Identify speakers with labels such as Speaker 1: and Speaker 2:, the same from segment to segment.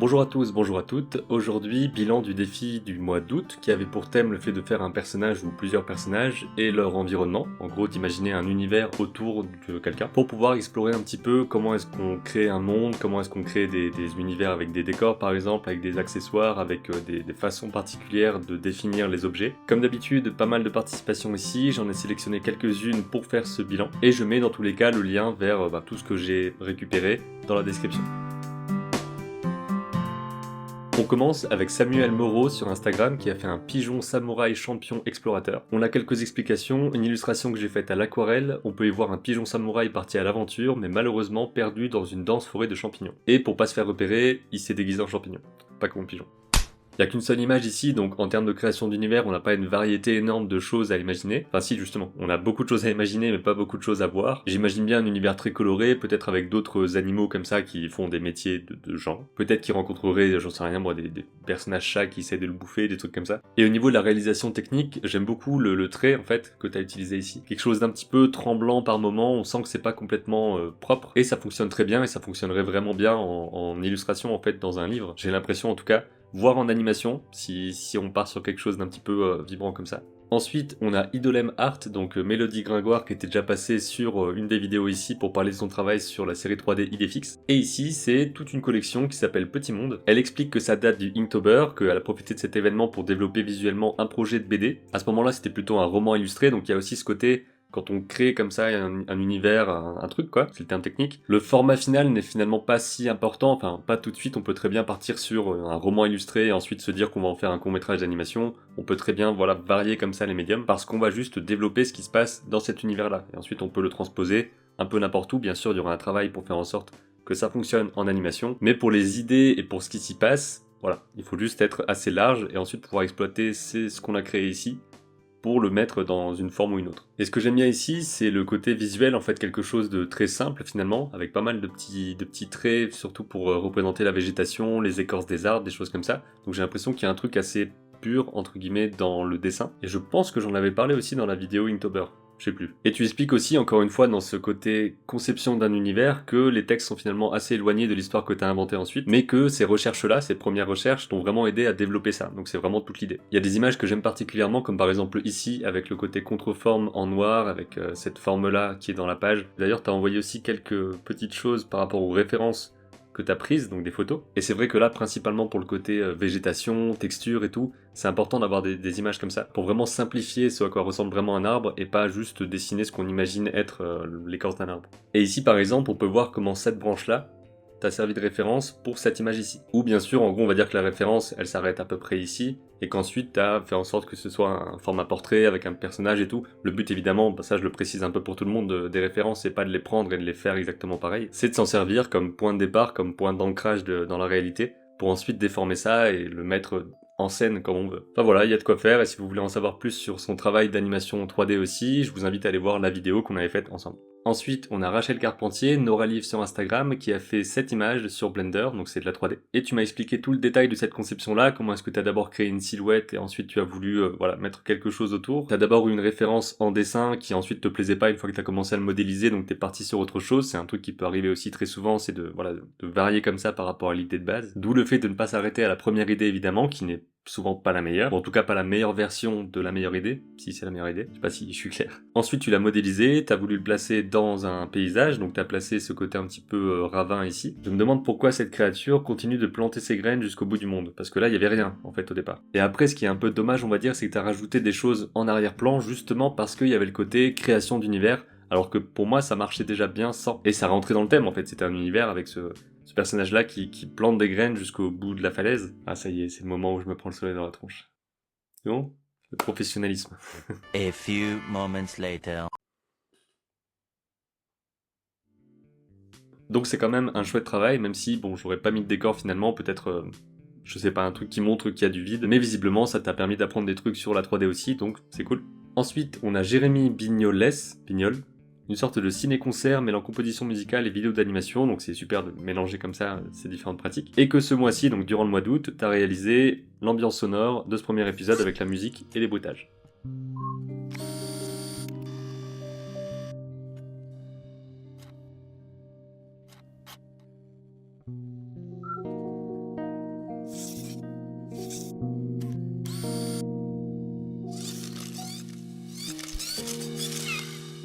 Speaker 1: Bonjour à tous, bonjour à toutes. Aujourd'hui, bilan du défi du mois d'août qui avait pour thème le fait de faire un personnage ou plusieurs personnages et leur environnement. En gros, d'imaginer un univers autour de quelqu'un pour pouvoir explorer un petit peu comment est-ce qu'on crée un monde, comment est-ce qu'on crée des univers avec des décors par exemple, avec des accessoires, avec des façons particulières de définir les objets. Comme d'habitude, pas mal de participation ici, j'en ai sélectionné quelques-unes pour faire ce bilan et je mets dans tous les cas le lien vers tout ce que j'ai récupéré dans la description. On commence avec Samuel Moreau sur Instagram qui a fait un pigeon samouraï champion explorateur. On a quelques explications, une illustration que j'ai faite à l'aquarelle, on peut y voir un pigeon samouraï parti à l'aventure mais malheureusement perdu dans une dense forêt de champignons. Et pour pas se faire repérer, il s'est déguisé en champignon, pas comme pigeon. Il n'y a qu'une seule image ici, donc en termes de création d'univers, on n'a pas une variété énorme de choses à imaginer. Enfin si, justement, on a beaucoup de choses à imaginer, mais pas beaucoup de choses à voir. J'imagine bien un univers très coloré, peut-être avec d'autres animaux comme ça qui font des métiers de gens. Peut-être qu'ils rencontreraient, j'en sais rien moi, des personnages chats qui essaient de le bouffer, des trucs comme ça. Et au niveau de la réalisation technique, j'aime beaucoup le trait, en fait, que tu as utilisé ici. Quelque chose d'un petit peu tremblant par moment, on sent que c'est pas complètement propre. Et ça fonctionne très bien, et ça fonctionnerait vraiment bien en illustration, en fait, dans un livre. J'ai l'impression, en tout cas, voire en animation, si on part sur quelque chose d'un petit peu vibrant comme ça. Ensuite, on a Idolem Art, donc Mélodie Gringoire, qui était déjà passée sur une des vidéos ici pour parler de son travail sur la série 3D Idéfix. Et ici, c'est toute une collection qui s'appelle Petit Monde. Elle explique que ça date du Inktober, qu'elle a profité de cet événement pour développer visuellement un projet de BD. À ce moment-là, c'était plutôt un roman illustré, donc il y a aussi ce côté quand on crée comme ça un univers, un truc quoi, c'est le terme technique, le format final n'est finalement pas si important, enfin pas tout de suite, on peut très bien partir sur un roman illustré et ensuite se dire qu'on va en faire un court-métrage d'animation, on peut très bien voilà varier comme ça les médiums, parce qu'on va juste développer ce qui se passe dans cet univers-là, et ensuite on peut le transposer un peu n'importe où, bien sûr il y aura un travail pour faire en sorte que ça fonctionne en animation, mais pour les idées et pour ce qui s'y passe, voilà, il faut juste être assez large et ensuite pouvoir exploiter ce qu'on a créé ici, pour le mettre dans une forme ou une autre. Et ce que j'aime bien ici, c'est le côté visuel, en fait quelque chose de très simple finalement, avec pas mal de petits traits, surtout pour représenter la végétation, les écorces des arbres, des choses comme ça. Donc j'ai l'impression qu'il y a un truc assez pur, entre guillemets, dans le dessin. Et je pense que j'en avais parlé aussi dans la vidéo Inktober. Je sais plus. Et tu expliques aussi, encore une fois, dans ce côté conception d'un univers, que les textes sont finalement assez éloignés de l'histoire que tu as inventée ensuite, mais que ces recherches-là, ces premières recherches, t'ont vraiment aidé à développer ça. Donc c'est vraiment toute l'idée. Il y a des images que j'aime particulièrement, comme par exemple ici, avec le côté contreforme en noir, avec cette forme-là qui est dans la page. D'ailleurs, tu as envoyé aussi quelques petites choses par rapport aux références que tu as prises, donc des photos. Et c'est vrai que là, principalement pour le côté végétation, texture et tout, c'est important d'avoir des images comme ça, pour vraiment simplifier ce à quoi ressemble vraiment un arbre, et pas juste dessiner ce qu'on imagine être l'écorce d'un arbre. Et ici par exemple, on peut voir comment cette branche-là t'a servi de référence pour cette image ici. Ou bien sûr, en gros, on va dire que la référence, elle s'arrête à peu près ici, et qu'ensuite t'as fait en sorte que ce soit un format portrait avec un personnage et tout. Le but évidemment, ça je le précise un peu pour tout le monde, des références, c'est pas de les prendre et de les faire exactement pareil, c'est de s'en servir comme point de départ, comme point d'ancrage dans la réalité, pour ensuite déformer ça et le mettre en scène comme on veut. Enfin voilà, il y a de quoi faire, et si vous voulez en savoir plus sur son travail d'animation 3D aussi, je vous invite à aller voir la vidéo qu'on avait faite ensemble. Ensuite, on a Rachel Carpentier, Nora Live sur Instagram, qui a fait cette image sur Blender, donc c'est de la 3D. Et tu m'as expliqué tout le détail de cette conception-là, comment est-ce que tu as d'abord créé une silhouette et ensuite tu as voulu voilà, mettre quelque chose autour. Tu as d'abord eu une référence en dessin qui ensuite te plaisait pas une fois que tu as commencé à le modéliser, donc tu es parti sur autre chose. C'est un truc qui peut arriver aussi très souvent, c'est de varier comme ça par rapport à l'idée de base. D'où le fait de ne pas s'arrêter à la première idée évidemment, qui n'est souvent pas la meilleure, ou en tout cas pas la meilleure version de la meilleure idée, si c'est la meilleure idée, je sais pas si je suis clair. Ensuite tu l'as modélisé, t'as voulu le placer dans un paysage, donc t'as placé ce côté un petit peu ravin ici. Je me demande pourquoi cette créature continue de planter ses graines jusqu'au bout du monde, parce que là il y avait rien en fait au départ. Et après ce qui est un peu dommage on va dire, c'est que t'as rajouté des choses en arrière-plan justement parce qu'il y avait le côté création d'univers, alors que pour moi ça marchait déjà bien sans. Et ça rentrait dans le thème en fait, c'était un univers avec ce personnage-là qui plante des graines jusqu'au bout de la falaise. Ah ça y est, c'est le moment où je me prends le soleil dans la tronche. C'est bon? Le professionnalisme.
Speaker 2: A few moments later.
Speaker 1: Donc c'est quand même un chouette travail, même si, bon, j'aurais pas mis de décor finalement, peut-être, je sais pas, un truc qui montre qu'il y a du vide, mais visiblement ça t'a permis d'apprendre des trucs sur la 3D aussi, donc c'est cool. Ensuite, on a Jérémy Bignol, une sorte de ciné-concert mêlant composition musicale et vidéo d'animation, donc c'est super de mélanger comme ça ces différentes pratiques. Et que ce mois-ci, donc durant le mois d'août, t'as réalisé l'ambiance sonore de ce premier épisode avec la musique et les bruitages.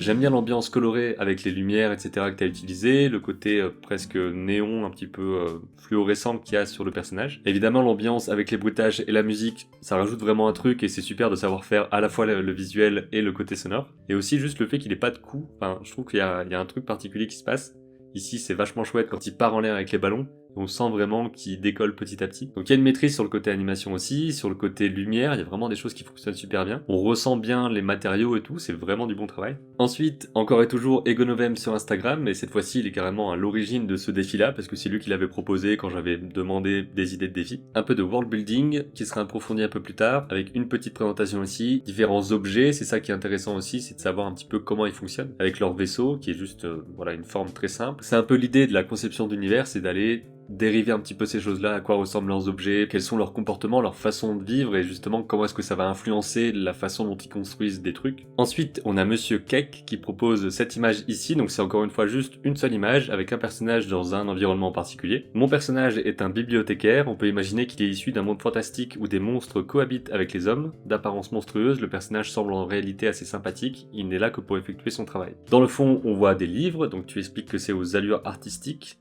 Speaker 1: J'aime bien l'ambiance colorée avec les lumières, etc. que tu as utilisé, le côté presque néon, un petit peu fluorescent qu'il y a sur le personnage. Évidemment, l'ambiance avec les bruitages et la musique, ça rajoute vraiment un truc et c'est super de savoir faire à la fois le visuel et le côté sonore. Et aussi juste le fait qu'il ait pas de coups, enfin, je trouve qu'il y a un truc particulier qui se passe. Ici, c'est vachement chouette quand il part en l'air avec les ballons. On sent vraiment qu'il décolle petit à petit. Donc il y a une maîtrise sur le côté animation aussi, sur le côté lumière, il y a vraiment des choses qui fonctionnent super bien. On ressent bien les matériaux et tout, c'est vraiment du bon travail. Ensuite, encore et toujours, Egonovem sur Instagram, mais cette fois-ci il est carrément à l'origine de ce défi-là, parce que c'est lui qui l'avait proposé quand j'avais demandé des idées de défis. Un peu de world building, qui sera approfondi un peu plus tard, avec une petite présentation ici, différents objets, c'est ça qui est intéressant aussi, c'est de savoir un petit peu comment ils fonctionnent, avec leur vaisseau, qui est juste voilà, une forme très simple. C'est un peu l'idée de la conception d'univers, c'est d'aller dériver un petit peu ces choses-là, à quoi ressemblent leurs objets, quels sont leurs comportements, leur façon de vivre et justement comment est-ce que ça va influencer la façon dont ils construisent des trucs. Ensuite, on a Monsieur Keck qui propose cette image ici, donc c'est encore une fois juste une seule image avec un personnage dans un environnement particulier. Mon personnage est un bibliothécaire, on peut imaginer qu'il est issu d'un monde fantastique où des monstres cohabitent avec les hommes. D'apparence monstrueuse, le personnage semble en réalité assez sympathique, il n'est là que pour effectuer son travail. Dans le fond, on voit des livres, donc tu expliques que c'est aux allures artistiques.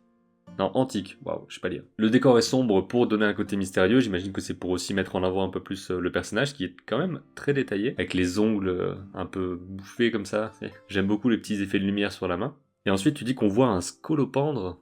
Speaker 1: Non, antique, waouh, je sais pas lire. Le décor est sombre pour donner un côté mystérieux, j'imagine que c'est pour aussi mettre en avant un peu plus le personnage, qui est quand même très détaillé, avec les ongles un peu bouffés comme ça. J'aime beaucoup les petits effets de lumière sur la main. Et ensuite tu dis qu'on voit un scolopendre,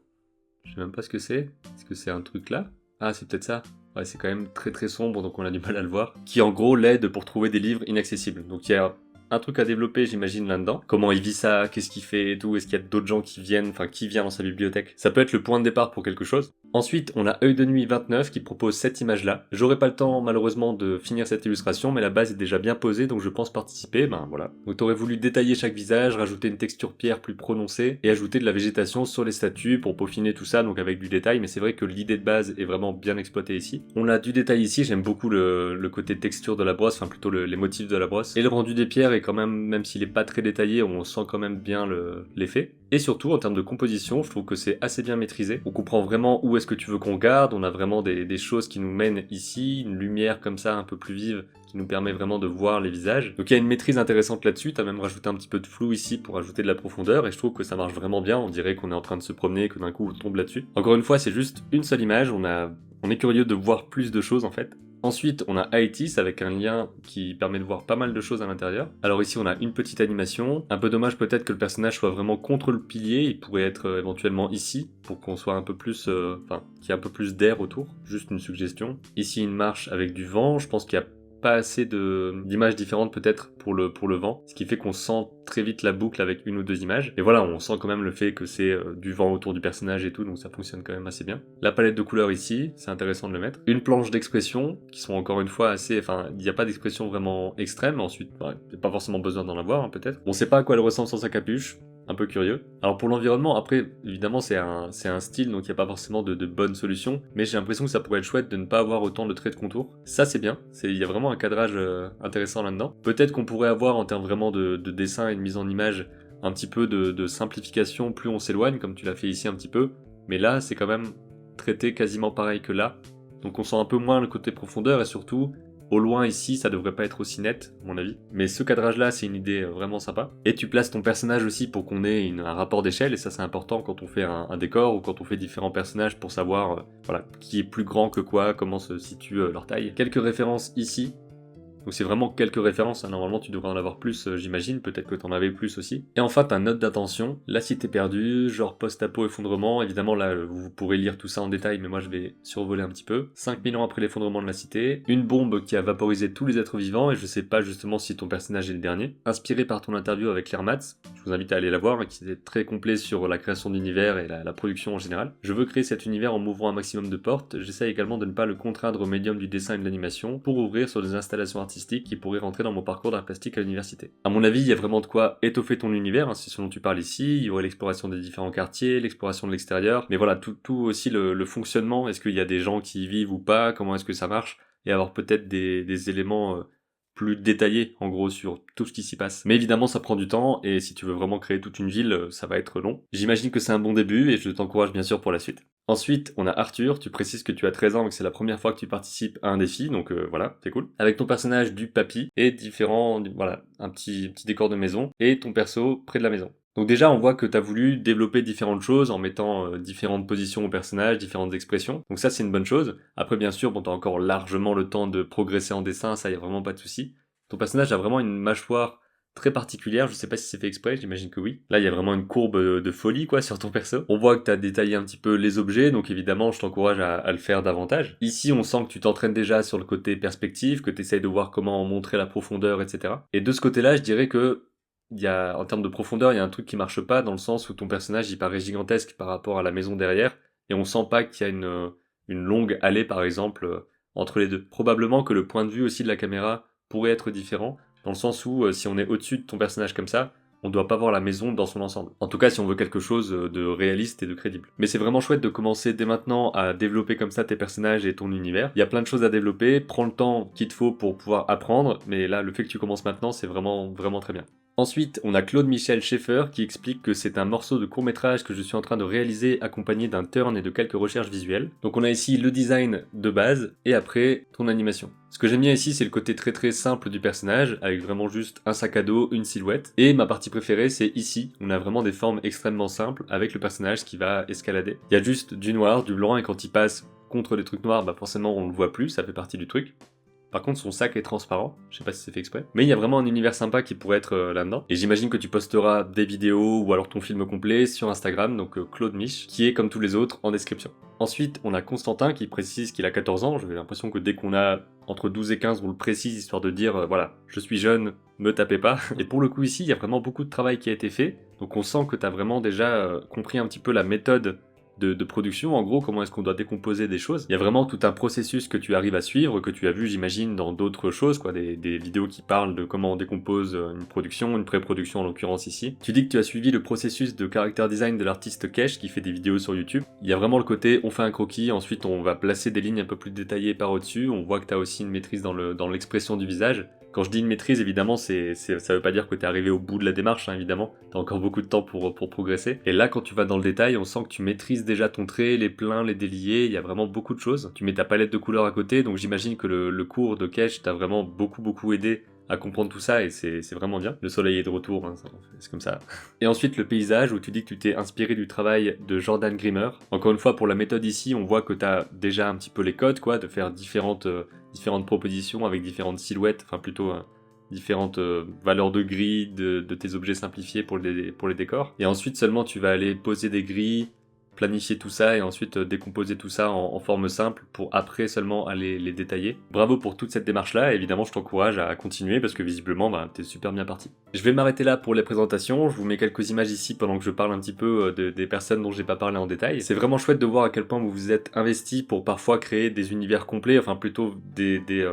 Speaker 1: je sais même pas ce que c'est, est-ce que c'est un truc là? Ah, c'est peut-être ça. Ouais, c'est quand même très très sombre, donc on a du mal à le voir. Qui en gros l'aide pour trouver des livres inaccessibles. Donc il y a un truc à développer, j'imagine, là-dedans. Comment il vit ça, qu'est-ce qu'il fait et tout, est-ce qu'il y a d'autres gens qui viennent, enfin qui vient dans sa bibliothèque. Ça peut être le point de départ pour quelque chose. Ensuite, on a Œil de Nuit 29 qui propose cette image-là. J'aurai pas le temps, malheureusement, de finir cette illustration, mais la base est déjà bien posée, donc je pense participer, ben voilà. Donc t'aurais voulu détailler chaque visage, rajouter une texture pierre plus prononcée, et ajouter de la végétation sur les statues pour peaufiner tout ça, donc avec du détail, mais c'est vrai que l'idée de base est vraiment bien exploitée ici. On a du détail ici, j'aime beaucoup le côté texture de la brosse, enfin plutôt les motifs de la brosse. Et le rendu des pierres est quand même s'il est pas très détaillé, on sent quand même bien l'effet. Et surtout, en termes de composition, je trouve que c'est assez bien maîtrisé. On comprend vraiment où est-ce que tu veux qu'on garde, on a vraiment des choses qui nous mènent ici, une lumière comme ça un peu plus vive qui nous permet vraiment de voir les visages. Donc il y a une maîtrise intéressante là-dessus, t'as même rajouté un petit peu de flou ici pour ajouter de la profondeur, et je trouve que ça marche vraiment bien, on dirait qu'on est en train de se promener, que d'un coup on tombe là-dessus. Encore une fois, c'est juste une seule image, on est curieux de voir plus de choses en fait. Ensuite, on a Aetis avec un lien qui permet de voir pas mal de choses à l'intérieur. Alors ici, on a une petite animation. Un peu dommage peut-être que le personnage soit vraiment contre le pilier. Il pourrait être éventuellement ici pour qu'on soit un peu plus, qu'il y ait un peu plus d'air autour. Juste une suggestion. Ici, une marche avec du vent. Je pense qu'il y a pas assez d'images différentes peut-être pour le vent, ce qui fait qu'on sent très vite la boucle avec une ou deux images. Et voilà, on sent quand même le fait que c'est du vent autour du personnage et tout, donc ça fonctionne quand même assez bien. La palette de couleurs ici, c'est intéressant de le mettre. Une planche d'expression, qui sont encore une fois assez... Enfin, il n'y a pas d'expression vraiment extrême, ensuite, il n'y a pas forcément besoin d'en avoir, hein, peut-être. On sait pas à quoi elle ressemble sans sa capuche, un peu curieux. Alors pour l'environnement, après, évidemment c'est un style, donc il n'y a pas forcément de bonnes solutions, mais j'ai l'impression que ça pourrait être chouette de ne pas avoir autant de traits de contour. Ça c'est bien, il y a vraiment un cadrage intéressant là-dedans. Peut-être qu'on pourrait avoir en termes vraiment de dessin et de mise en image un petit peu de simplification plus on s'éloigne, comme tu l'as fait ici un petit peu, mais là c'est quand même traité quasiment pareil que là, donc on sent un peu moins le côté profondeur et surtout... Au loin ici, ça devrait pas être aussi net, à mon avis. Mais ce cadrage-là, c'est une idée vraiment sympa. Et tu places ton personnage aussi pour qu'on ait un rapport d'échelle, et ça c'est important quand on fait un décor ou quand on fait différents personnages pour savoir voilà, qui est plus grand que quoi, comment se situe leur taille. Quelques références ici. Donc c'est vraiment quelques références, hein. Normalement tu devrais en avoir plus, j'imagine, peut-être que t'en avais plus aussi. Et enfin ta note d'attention, la cité perdue, genre post-apo effondrement, évidemment là vous pourrez lire tout ça en détail, mais moi je vais survoler un petit peu. 5000 ans après l'effondrement de la cité, une bombe qui a vaporisé tous les êtres vivants, et je sais pas justement si ton personnage est le dernier. Inspiré par ton interview avec Claire Matz, je vous invite à aller la voir, hein, qui est très complet sur la création d'univers et la production en général. Je veux créer cet univers en m'ouvrant un maximum de portes, j'essaie également de ne pas le contraindre au médium du dessin et de l'animation, pour ouvrir sur des installations artistiques qui pourrait rentrer dans mon parcours d'art plastique à l'université. À mon avis, il y a vraiment de quoi étoffer ton univers, hein, c'est ce dont tu parles ici, il y aurait l'exploration des différents quartiers, l'exploration de l'extérieur, mais voilà, tout aussi le fonctionnement, est-ce qu'il y a des gens qui y vivent ou pas, comment est-ce que ça marche, et avoir peut-être des éléments plus détaillé en gros sur tout ce qui s'y passe. Mais évidemment ça prend du temps et si tu veux vraiment créer toute une ville, ça va être long. J'imagine que c'est un bon début et je t'encourage bien sûr pour la suite. Ensuite, on a Arthur, tu précises que tu as 13 ans et que c'est la première fois que tu participes à un défi, donc voilà, c'est cool. Avec ton personnage du papy et un petit décor de maison et ton perso près de la maison. Donc déjà, on voit que tu as voulu développer différentes choses en mettant différentes positions au personnage, différentes expressions. Donc ça, c'est une bonne chose. Après, bien sûr, tu as encore largement le temps de progresser en dessin, ça y a vraiment pas de souci. Ton personnage a vraiment une mâchoire très particulière, je sais pas si c'est fait exprès, j'imagine que oui. Là, il y a vraiment une courbe de folie quoi sur ton perso. On voit que tu as détaillé un petit peu les objets, donc évidemment, je t'encourage à le faire davantage. Ici, on sent que tu t'entraînes déjà sur le côté perspective, que tu essayes de voir comment montrer la profondeur, etc. Et de ce côté-là, je dirais que en termes de profondeur, il y a un truc qui marche pas dans le sens où ton personnage il paraît gigantesque par rapport à la maison derrière et on sent pas qu'il y a une longue allée par exemple entre les deux. Probablement que le point de vue aussi de la caméra pourrait être différent dans le sens où si on est au-dessus de ton personnage comme ça, on doit pas voir la maison dans son ensemble. En tout cas, si on veut quelque chose de réaliste et de crédible. Mais c'est vraiment chouette de commencer dès maintenant à développer comme ça tes personnages et ton univers. Il y a plein de choses à développer, prends le temps qu'il te faut pour pouvoir apprendre, mais là, le fait que tu commences maintenant, c'est vraiment, vraiment très bien. Ensuite, on a Claude Michel Schaeffer qui explique que c'est un morceau de court-métrage que je suis en train de réaliser accompagné d'un turn et de quelques recherches visuelles. Donc on a ici le design de base et après ton animation. Ce que j'aime bien ici, c'est le côté très très simple du personnage avec vraiment juste un sac à dos, une silhouette. Et ma partie préférée, c'est ici. On a vraiment des formes extrêmement simples avec le personnage qui va escalader. Il y a juste du noir, du blanc et quand il passe contre des trucs noirs, forcément on le voit plus, ça fait partie du truc. Par contre, son sac est transparent, je sais pas si c'est fait exprès. Mais il y a vraiment un univers sympa qui pourrait être là-dedans. Et j'imagine que tu posteras des vidéos ou alors ton film complet sur Instagram, donc Claude Mich, qui est comme tous les autres en description. Ensuite, on a Constantin qui précise qu'il a 14 ans. J'ai l'impression que dès qu'on a entre 12 et 15, on le précise histoire de dire voilà, je suis jeune, me tapez pas. Et pour le coup ici, il y a vraiment beaucoup de travail qui a été fait. Donc on sent que tu as vraiment déjà compris un petit peu la méthode de production, en gros, comment est-ce qu'on doit décomposer des choses. Il y a vraiment tout un processus que tu arrives à suivre, que tu as vu, j'imagine, dans d'autres choses, quoi, des vidéos qui parlent de comment on décompose une production, une pré-production en l'occurrence ici. Tu dis que tu as suivi le processus de character design de l'artiste Kesh qui fait des vidéos sur YouTube. Il y a vraiment le côté, on fait un croquis, ensuite on va placer des lignes un peu plus détaillées par au-dessus, on voit que tu as aussi une maîtrise dans l'expression du visage. Quand je dis une maîtrise, évidemment, ça veut pas dire que t'es arrivé au bout de la démarche, hein, évidemment. T'as encore beaucoup de temps pour progresser. Et là, quand tu vas dans le détail, on sent que tu maîtrises déjà ton trait, les pleins, les déliés, il y a vraiment beaucoup de choses. Tu mets ta palette de couleurs à côté, donc j'imagine que le cours de Kesh t'a vraiment beaucoup aidé à comprendre tout ça et c'est vraiment bien. Le soleil est de retour, hein, c'est comme ça. Et ensuite le paysage où tu dis que tu t'es inspiré du travail de Jordan Grimmer. Encore une fois, pour la méthode ici, on voit que tu as déjà un petit peu les codes, quoi, de faire différentes propositions avec différentes silhouettes, enfin plutôt différentes valeurs de gris de tes objets simplifiés pour les décors. Et ensuite seulement tu vas aller poser des grilles, planifier tout ça et ensuite décomposer tout ça en forme simple pour après seulement aller les détailler. Bravo pour toute cette démarche là, et évidemment je t'encourage à continuer parce que visiblement t'es super bien parti. Je vais m'arrêter là pour les présentations, je vous mets quelques images ici pendant que je parle un petit peu des personnes dont j'ai pas parlé en détail. C'est vraiment chouette de voir à quel point vous vous êtes investi pour parfois créer des univers complets, enfin plutôt des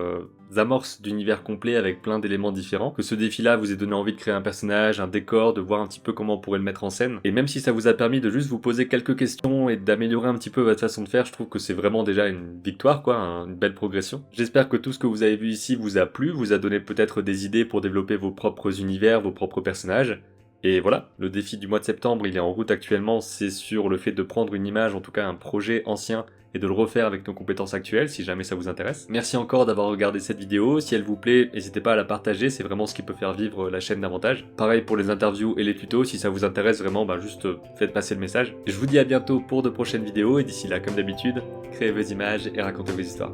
Speaker 1: amorces d'univers complets avec plein d'éléments différents, que ce défi-là vous ait donné envie de créer un personnage, un décor, de voir un petit peu comment on pourrait le mettre en scène. Et même si ça vous a permis de juste vous poser quelques questions et d'améliorer un petit peu votre façon de faire, je trouve que c'est vraiment déjà une victoire, quoi, une belle progression. J'espère que tout ce que vous avez vu ici vous a plu, vous a donné peut-être des idées pour développer vos propres univers, vos propres personnages. Et voilà, le défi du mois de septembre, il est en route actuellement, c'est sur le fait de prendre une image, en tout cas un projet ancien, et de le refaire avec nos compétences actuelles, si jamais ça vous intéresse. Merci encore d'avoir regardé cette vidéo, si elle vous plaît, n'hésitez pas à la partager, c'est vraiment ce qui peut faire vivre la chaîne davantage. Pareil pour les interviews et les tutos, si ça vous intéresse vraiment, juste faites passer le message. Je vous dis à bientôt pour de prochaines vidéos, et d'ici là, comme d'habitude, créez vos images et racontez vos histoires.